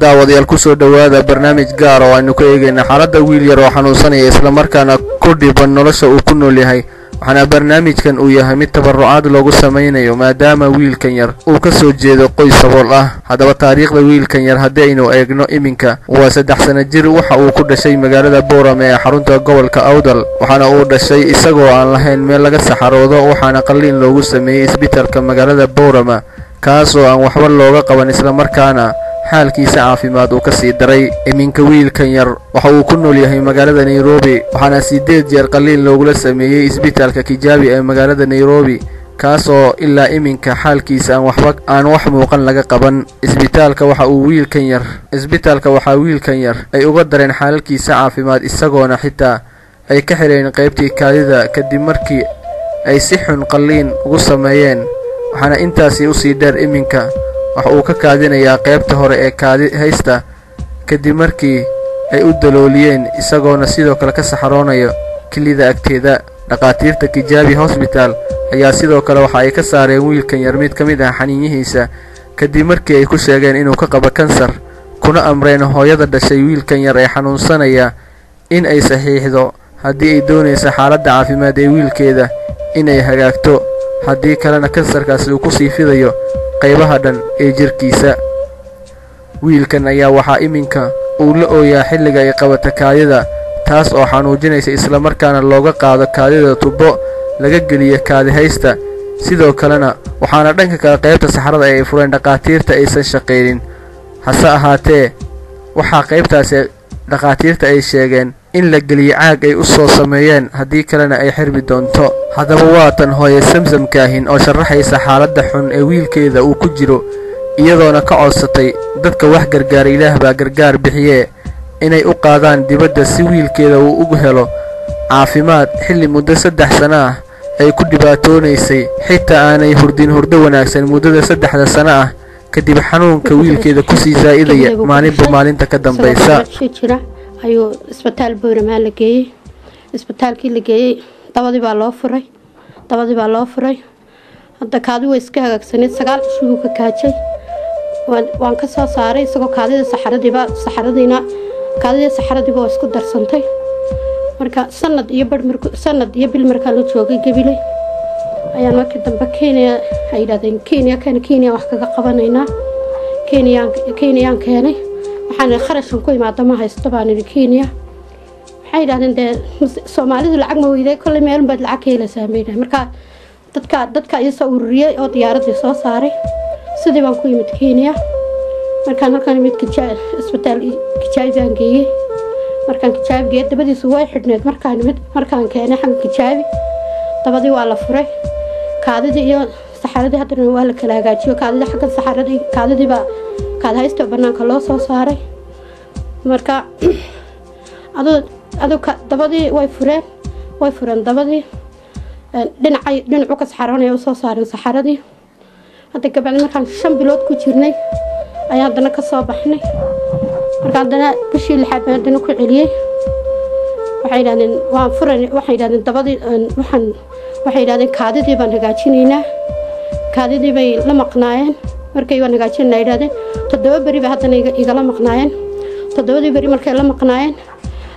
daawadayaal ku soo dhawaada barnaamij gaar oo aynu ku eegayna xaaladda wiil yar oo xanuunsanaya isla markaana ku dhiban nolosha uu ku nool yahay waxaana barnaamijkan uu yahay mid tabarucaad loogu samaynayo maadaama wiilkan yar uu ka soo jeedo qoys sabool ah haddaba taariikhda wiilkan yar haddii aynu eegno iminka waa 3 sano jir waxa uu ku dhashay magaalada Boorame ee xarunta gobolka Awdal waxaana uu dhashay isagoo aan lahayn meel laga saxaroodo waxaana qalliin loogu sameeyay isbitaalka magaalada Boorame kaasoo aan waxba looga qaban isla markaana xaalkiisa caafimaad uu ka sii daray iminka wiilkan yar waxa uu ku nool yahay magaalada Nairobi waxaana 8 jeer qalliin loogu sameeyay isbitaalka Kijabi ee magaalada Nairobi kaasoo ilaa iminka xaalkiisa aan wax muuqan laga qaban isbitaalka waxa wiilkan yar ay uga dareen xaalkiisa caafimaad isagoona xitaa ay ka xireen qaybtii kaadida kadib markii ay si xun qalliin ugu sameeyeen waxaana intaasi u sii dheer iminka waxa uu ka kaadinayaa qaybta hore ee kaadi haysta kadib markii ay u dalooliyeen isagoona sidoo kale ka saxaroonayo kilida agteeda dhaqaatiirta Kijabi Hospital ayaa sidoo kale waxa ay ka saareen wiilkan yar mid kamid ah xaniinyihiisa kadib markii ay ku sheegeen inuu ka qabo kansar kuna amreen hooyada dhashay wiilkan yar ee xanuunsanaya in ay saxiixdo haddii ay doonayso xaaladda caafimaad ee wiilkeeda inay hagaagto haddii kalena kansarkaasi uu ku sii fidayo qaybaha dhan ee jirkiisa wiilkan ayaa waxa iminka uu la ooyaa xilliga ay qabato kaadida taas oo xanuujinaysa isla markaana looga qaado kaadida tubo laga geliyo kaadi haysta sidoo kalena waxaana dhanka kale qaybta saxarada ay fureen dhaqaatiirta aysan shaqeeynin hase ahaatee waxa qaybtaasi dhaqaatiirta ay sheegeen in la geliyo caag ay u soo sameeyeen haddii kalena ay xirmi doonto haddaba waa tan hooyo Samsam Kaahin oo sharaxaysa xaaladda xun ee wiilkeeda uu ku jiro iyadoona ka codsatay dadka wax gargaar Ilaah baa gargaar bixiye inay u qaadaan dibadda si wiilkeeda uu ugu helo caafimaad xilli muddo 3 sano ah ay ku dhibaatoonaysay xitaa aanay hurdo wanaagsan muddada 3 sano ah kadib xanuunka wiilkeeda ku sii zaa'idaya maalinta ka dambaysa ayuu isbitaal Boorame la geeyay isbitaalkii la geeyay dabadii baa loo furay hadda kaadi way iska hagaagsanay 9 cisho ka kaajay waan ka soo saaray isagoo kaadida saxaradiina waa isku darsantay marka sanad iyo bil marka la joogay Gabiley ayaan markii dambe Kenya ay yiraahdeen Kenya wax kaga qabanayna Kenya keenay waxaan kharashkan ku imaado ma haysto baan Kenya waxay yiraahdeen Soomaalidu lacag ma weyday kulli meel bad lacag ka helaysaa marka dadka ay soo ururiyay oo diyaaradda soo saaray sidii baan ku imid Kenya markaan imid isbitaal Kijabi baan geeyay markaan Kijabi geeyay dabadiisu way xidhneed markaan keenay xagga Kijabi dabadii waa la furay kaadidii iyo saxaradii hadana waa la kala hagaajiyo kaadida xagga saxaradii kaadidii baa kaad haysto banaanka loo soo saaray marka adoo dabadii way fureen dabadii dhinacu ka saxaroonay oo soo saaray saxaradii hadda gabadh markaan 5 bilood ku jirnay ayaa hadana ka soo baxnay marka hadana bishii 6 hadana ku celiyay waxay yiraahdeen waan furay waxay yiraahdeen dabadii waxay yiraahdeen kaadidii baan hagaajinaynaa kaadidii bay la maqnaayeen markay waan hagaajinay yiraahdeen 7 bari ba hadana igala maqnaayeen 7 bari markay la maqnaayeen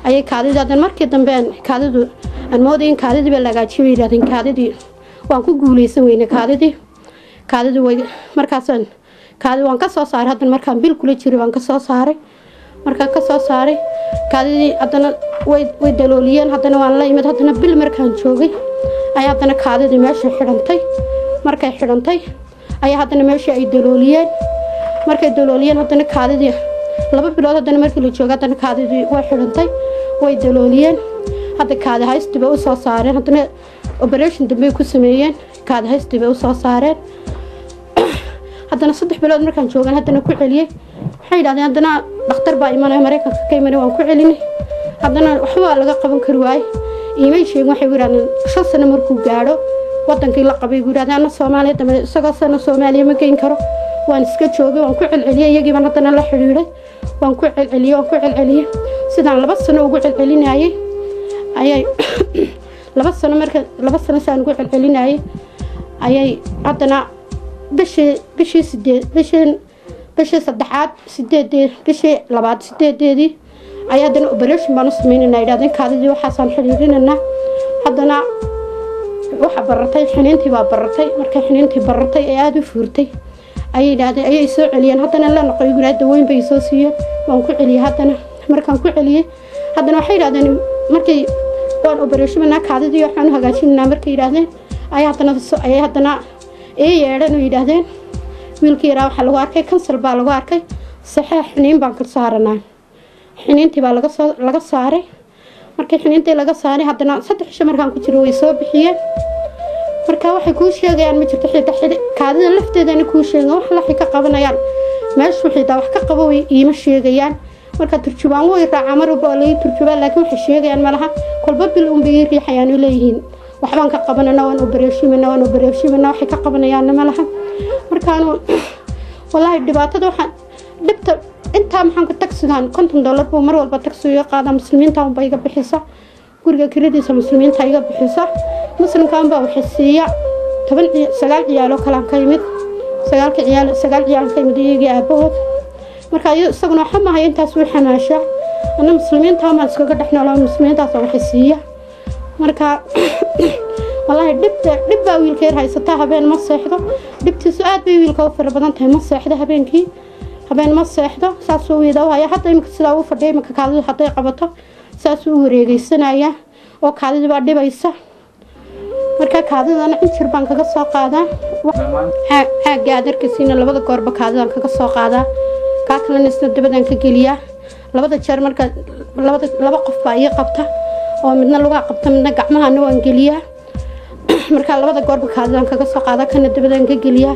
ayay kaadidii markii dambe kaadidu aan moodeen kaadidii baa la hagaajiyay yiraahdeen kaadidii waan ku guuleysan weynay kaadidii way markaasaan kaadi waan ka soo saaray hadana markaan bil kula jiray waan ka soo saaray markaan ka soo saaray kaadidii hadana way dalooliyeen hadana waan la imid hadana bil markaan joogay ayaa hadana kaadidii meesha xidhantay markay xidhantay ayaa hadana meesha ay dalooliyeen markay dalooliyeen hadana kaadidii 2 bilood hadana markii la joogay hadana kaadidii way xidhantay way dalooliyeen hadda kaadi haystiba u soo saareen hadana operation dambe ku sameeyeen kaadi haystiba u soo saareen hadana 3 bilood markaan joogay hadana ku celiyay waxay yiraahdeen hadana dhakhtar baa imanay Mareykanka ka imanay waan ku celinay hadana waxba laga qaban kari waay iimay sheeg waxay yiraahdeen 5 sano markuu gaaro wadankii la qabay yiraahdeen Soomaaliya dambe isagoo sano Soomaaliya ma geyn karo waan iska joogay waan ku celceliyay iyagii baan hadana la xiriiray waan ku celceliyay sidaan 2 sano ugu celcelinayay ayay 2 sano saan ugu celcelinayay ayay hadana bishii bishii saddexaad bishii labaad 8deedii ayaa haddana operation baan u sameynayna yidhahdeen kaadidii waxaasaan xiriirinayna haddana waxa baratay xiniintii baa baratay markay xiniintii baratay ee aada u fuurtay ayay yidhahdeen ayay soo celiyeen haddana la noqoy guraad daweyn bay soo siiyeen waan ku celiyey haddana markaan ku celiyey haddana waxay yidhahdeen markay waan operation kaadidii waxaan u hagaajinaynaa markay yidhahdeen ayay haddana yeedhan oo yidhahdeen wiilkii yaraa waxaa lagu arkay kansal baa lagu arkay saxeex xiniin baan ka saaranaa xiniintii baa laga saaray markii xiniintii laga saaray haddana 3 cisho markaan ku jiro way soo bixiyeen marka waxay kuu sheegayaan ma jirto xitaa kaadida lafteedana kuu sheegan wax la ka qabanayaan meeshu xitaa wax ka qabo way iima sheegayaan marka turjubaan way raacaa mar walba la turjubaan laakiin waxay sheegayaan malaha kolba bil un bay riixayaan leeyihiin waxbaan ka qabanana waan operation waxay ka qabanayaan malaha markaan wallahi dhibaatada waxaan dhibta inta maxaan ku tagsigaan $50 buu mar walba tagsiga qaada muslimiinta un bay iga bixisa guriga kiradiisa muslimiinta iga bixisa muslimkaan baa waxay siiya 9 ciyaalo kala ka yimid 9 ciyaal ka yimid iyaga aabahood marka isaguna waxa ma hay intaas uu xamaasha ana muslimiinta ma iskaga dhaxnaa muslimiintaas waxay siiya marka wallahi dhibba wiilkeer haysata habeen ma seexdo dhibtiisu aad bay wiilka u fara badan tahay ma seexdo habeenkii habeen ma seexdo saas uu weedahay hadda imka sida uu fadhiyo imka kaadida haday qabato saas uu wareegaysanaya oo kaadida baa dhibaysa marka kaadidana injir baan kaga soo qaadaa aaga adarkiisina labada goorba kaadidan kaga soo qaadaa ka kalena isna dabadan ka geliya labada jeer marka laba qof baa iga qabta oo midna luga qabta midna gacmahana waan geliya marka labada goorba kaadidan kaga soo qaadaa kana dabadan ka geliya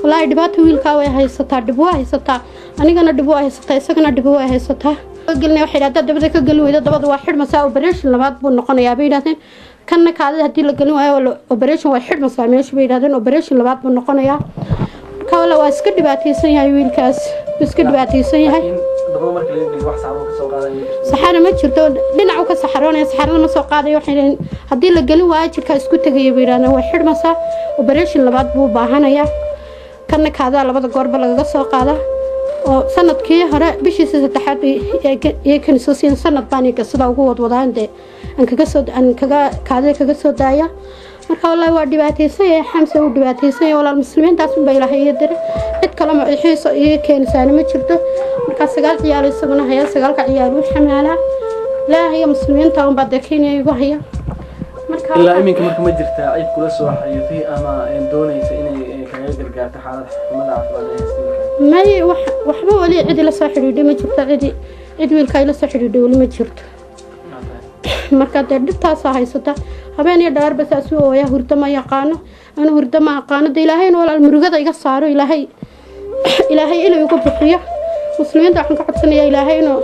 wallahi dhibaato wiilka way haysataa dhib waa haysataa anigana dhib waa haysataa isagana dhib waa haysataa galnay waxay yiraahdeen dabada ka gali weydo dabada waa xidhmasaa operation labaad buu noqonayaa bay yiraahdeen kanna kaadida hadii la galin waayo operation waa xidhmasaa meesha bay yiraahdeen operation labaad buu noqonayaa marka wala waa iska dhibaataysan yahay wiilkaas iska dhibaataysan yahay dabada markii la dhigay wax saaro ka soo qaaday saxara ma jirto dhinac ka saxaroonaya saxarada ma soo qaaday waxay hadii la galin waayo jirka isku tagay bay yiraahdeen waa xidhmasaa operation labaad buu baahanayaa kanna kaada labada goorba laga soo qaada oo sanadkii hore bishii saddexaad ee kan soo siin sanad baan iga sida ugu wadwadaande aan kaga soo daaya marka wallahi waa dhibaataysan xamse uu dhibaataysan walaal muslimiintaas bay ilaahay dir cid kale ma xiiso iyo keensan ma jirto marka 9 ciyaal isaguna haya 9 ciyaal uu xamaala ilaahay muslimiinta oo bad keenay igu haya marka ilaa iminka marka ma jirta cid kula soo xariirtay ama doonaysa inay kaga gargaarto xaalad xumada caafimaad ما وحبه ولي عدي لصاحب يدي ما جرت عد ويلكاي لصاحب يدي ولا ما جرت marka dhibtaas haysata habeen iyo dhaar bas asoo ya hurdama yaqaan ana hurdama aqaan ilaahay walaal murugada iga saaro ilaahay inuu igu bixiyo muslimiinta waxaan ka codsanayaa ilaahay inuu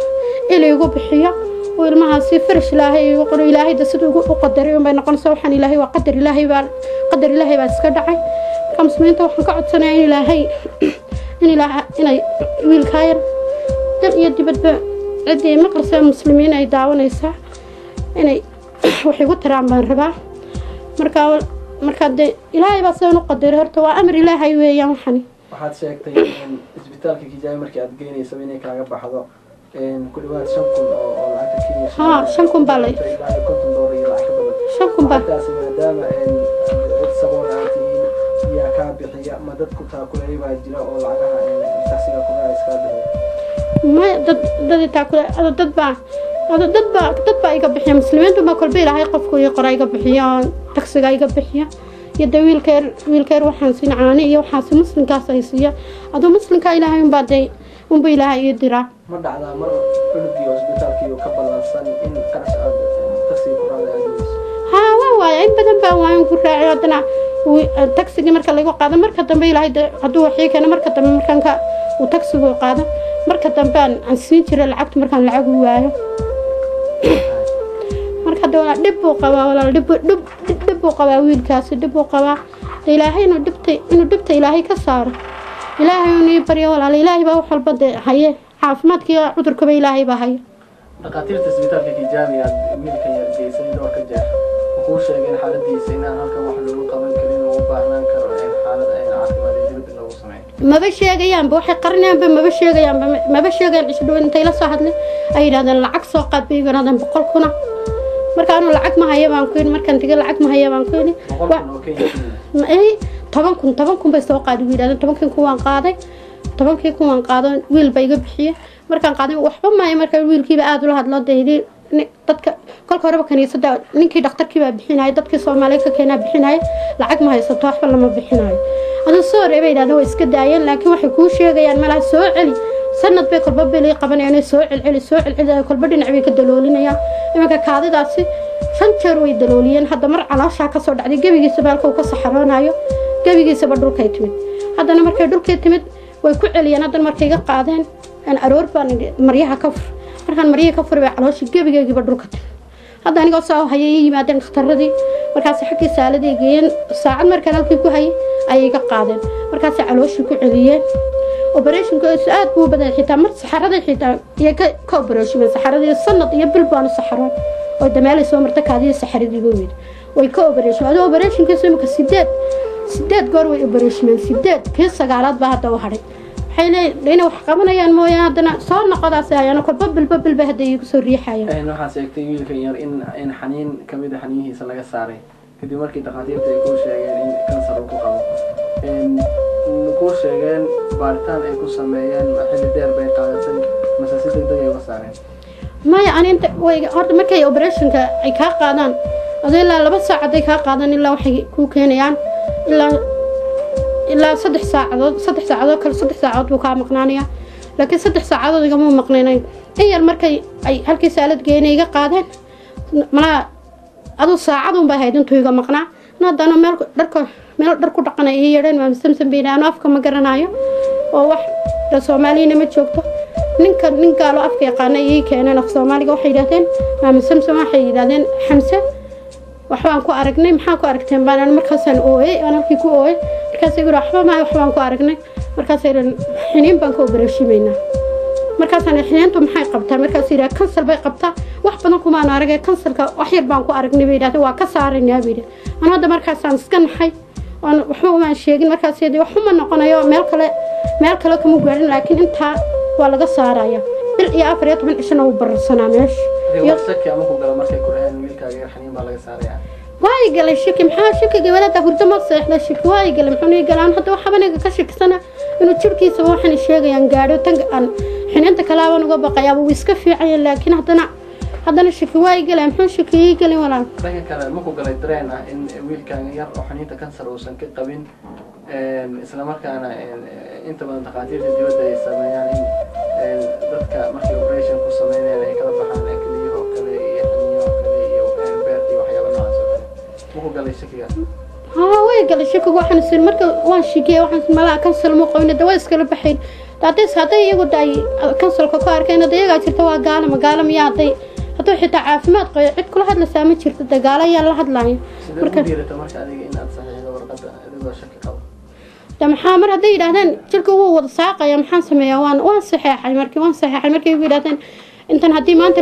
igu bixiyo oo ilmaha si farash ilaahay igu qoro ilaahay sidoo u qadaray bay noqonaysaa waxaan ilaahay waa qadar ilaahay baa iska dhacay muslimiinta waxaan ka codsanayaa ilaahay inay wiilkaayan dan iyo dibadba cidii maqlaysa muslimiin ay daawanaysaa inay wax igu tiraan baan rabaa marka ilaahay baa soo qadaray horta waa amar ilaahay weeyaan waxaad sheegtay in isbitaalka Kijaay markii aad geynayso inay kaaga baxdo ku dhawaad 5,000 oo lacagta Kenya 5,000 baa lay $50 baa taas maadaama saboolaati ya ka bixiya ma dadku taakulay baa jira oo lacagaha taasiga ku iska bixiya ma dad taakulay dad baa iga bixiya muslimiintu ma kolba ilaahay qofku iyo qoray iga bixiya taksiga iga bixiya iyo wiilkeer waxaan siin caani iyo waxaas muslimkaas ay siiya adoo muslimka ilaahay un baa ilaahay ii dira ma dhacda mar cunugii hospitaalkii ka balansan in qarash aad taksiga ku raadayso waa in badan baa waan ku raacay hadana taksiga marka lagu qaado marka dambe ilaahay haduu waxii kana marka dambe markaan ka uu taksigu qaado marka dambe aan siin jiray lacagta markaan lacag u waayo marka dawla dib uu qabaa walaal dib uu qabaa wiilkaas dib uu qabaa ilaahay inuu dhibta ilaahay ka saaro ilaahay inuu bariyo walaal ilaahay baa wax walba haye caafimaadkiisa cudurka ilaahay baa haye dhaqaatiirta isbitaalka Kijaay aad wiilka yar geysay door ka jeex wuxuu sheegay xaaladiisa in aan halkan wax lagu qaban karin oo u baahnaan karo in xaalad ay caafimaad dibadda lagu sameeyo maba sheegayaan ba waxay qarnayaan ba maba sheegayaan cisho dhow intay la soo hadlay ay yiraahdeen lacag soo qaad bay yiraahdeen 100 kuna markaan lacag ma hayo baan ku yiri markaan tiga lacag ma hayo baan ku yiri 10 kun bay soo qaad yiraahdeen 10 kun waan qaaday 10 kun waan qaaday wiil bay iga bixiyay markaan qaaday waxba ma hayo markaan wiilkiiba aad ula hadlo deeyay dadka kolka horeba kaniisada ninkii dhakhtarkii baa bixinay dadkii Soomaaliyeed ka keenay bixinay lacag ma haysato waxba lama bixinayo adu soo reebay way iska daayeen laakiin waxay ku sheegayaan malaha soo celi sanad bay kolba bilay qabanayaan soo celceli kolba dhinac bay ka daloolinayaan imanka kaadidaasi 5 jeer way dalooliyeen hadda mar caloosha ka soo dhacday gabigiisa baalka uu ka saxaroonayo gabigiisa ba dhulka timid haddana markay dhulka timid way ku celiyeen haddana markay ga qaadeen aan aroor baan maryaha ka markaan maryaha ka furay calooshi gabigeegiba dhulka timid hadda aniga soo hayay yimaadeen dhakhtaradii markaas xaqii saaladii geeyeen saacad markaan halkii ku hayay ayay ka qaadeen markaas calooshi ku celiyeen operation ko aad buu badan xitaa mar saxarada xitaa iyo ka operation saxarada sanad iyo bil baan saxaro oo dameelay soo marta kaadiyo saxaradii weyd way ka operation ka samka 8 goor way operation 8 kii sagaalaad baa hadda waxa waxay wax qabanayaan mooyaan hadana soo noqodaas ayana kolba bil ba hadda igu soo riixayaan waxa sheegtay wiilkan yar in xaniin kamid ah xaniinhiisa laga saaray kadib markii dhaqaatiirta ay ku sheegeen in kansar uu ku qabo ku sheegeen baaritaan ay ku sameeyeen xilli dheer bay qaadatay mas'uuliyad degdeg ay uga saareen maya aninta way horta markay operationka ay ka qaadaan adila 2 saacadood ay ka qaadaan ilaa waxay ku keenayaan ilaa 3 saacadood kale 3 saacadood buu ka maqnaanaya laakiin 3 saacadood igama maqnaanay yar markay ay halkii saalad geenay iga qaadeen malaha adu saacadun baa haydan tuuga maqnaa nadana meel dhar ku dhaqanay iyo yareen ma samsan beeyaan afka ma garanayo oo wax da Soomaaliyeena ma joogto ninka loo afka yaqaan ay keeneen af Soomaaliga waxay yiraahdeen ma samsan waxay yiraahdeen Xamse waxaan ku aragnay maxaa ku aragteen baan markaasaan ooyay anakii ku ooyay markaas igu waxbaan ku aragnay markaas ay xiniin baan ka operation markaasaan xiniintu maxay qabtaa markaas ira kansar bay qabtaa wax badan kuma aan aragay kansarka wax yar baan ku aragnay bay yiraahdeen waa ka saaraynaa bay ana hadda markaasaan iska naxay aan waxba uma sheegin markaas ay waxuma noqonayo meel kale kuma gaarin laakiin inta waa laga saaraya bil iyo 14 cisho oo barsanaa meesh iyo shaki ama ku gala markay ku rahan wiilkaaga yar xaniin baa laga saaraya waay galay shaki maxaa shakiga walada hurdo ma seexda shaki waay galay muxuu galaan hadda waxa banaga ka shakisana inuu jirkiisa waxaan sheegayaan gaadho tan aan xiniinta kalaaba uga baqayaa wuu iska fiican laakiin haddana shaki waay galay muxuu shaki galay walaa dadka kale ma ku galay dareen ah in wiilkaaga yar oo xaniinta kansar uu san ka qabin isla markaana inta badan dhaqaatiirta dibadda ay sameeyaan in dadka markay operation ku sameeyaan ay kala baxaan kaliya oo kale iyo xaniin oo kale iyo beerti waxyaabo noocaas ah wuxuu galay shakiga way galay shakiga waxaan sir marka waan shigay waxaan malaha kansar ma qoyna dawa iskala baxay dadis haday iyagu day kansalka ku arkayna dayaga jirta waa gaalama yaday haduu xitaa caafimaad qoy cid kula hadla saama jirta dagaala yaa la hadlayo marka adiga in aad saxiixdo warqada adigoo shaki qabo maxaa mar haday yiraahdeen jirka uu wada saaqaya maxaan sameeyaa waan saxiixay markii uu yiraahdeen intan hadii maanta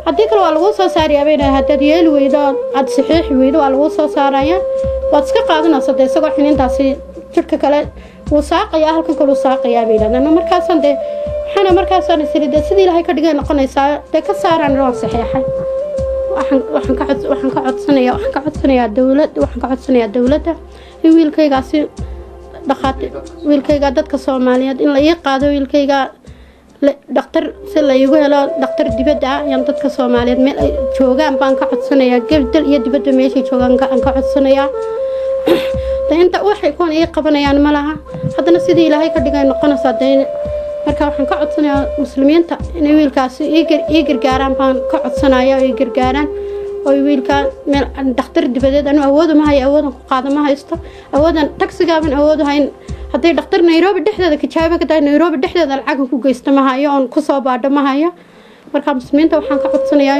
hadii kale waa lagu soo saariyaa bay hadda yeel weydo aad saxiix weydo waa lagu soo saaraya waad iska qaadanaysaa isagoo xiniintaasi jirka kale uu saaqaya halkan kale uu saaqaya bay yiraahdeen markaasaan isirida sidii Ilaahay ka dhigay noqonaysaa de ka saaraan waan saxiixay waxaan ka codsanayaa dawladda wiilkaygaasi wiilkayga dadka Soomaaliyeed in la ii qaado wiilkayga dhakhtar si la igu helo dhakhtar dibadda ayaan dadka Soomaaliyeed meel ay joogaan baan ka codsanayaa gabdhal iyo dibadda meesha joogaan ka codsanayaa inta waxay koon ii qabanayaan malaha haddana sidii Ilaahay ka dhigay noqonaysaa marka waxaan ka codsanayaa muslimiinta in wiilkaasi ii gargaaraan baan ka codsanayaa oo ii gargaaraan oo wiilka meel dhakhtar dibadeed anu awood ma ku qaado ma haysto awoodan taxiga ban awood hayn haday dhakhtar Nairobi dhexdeeda ka jawaab ka tahay Nairobi dhexdeeda lacag ku geysto ma hayo oo ku soo baadho ma hayo marka muslimiinta waxaan ka codsanayaa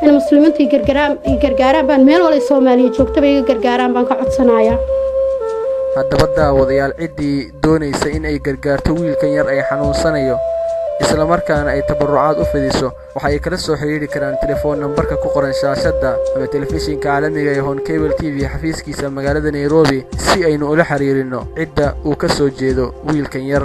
in muslimiinta ii gargaaraan baan meel wala Soomaaliya joogto bay ii gargaaraan baan ka codsanayaa haddaba daawadayaal cidii doonaysa in ay gargaarto wiilkan yar ay xanuunsanayo isla markaana ay tabarucaad u fidiso waxa ay kala soo xiriiri karaan telefoon nambarka ku qoran shaashada ama telefishinka caalamiga ee Hon Cable TV xafiiskiisa magaalada Nairobi si aynu ula xiriirino cidda uu ka soo jeedo wiilkan yar.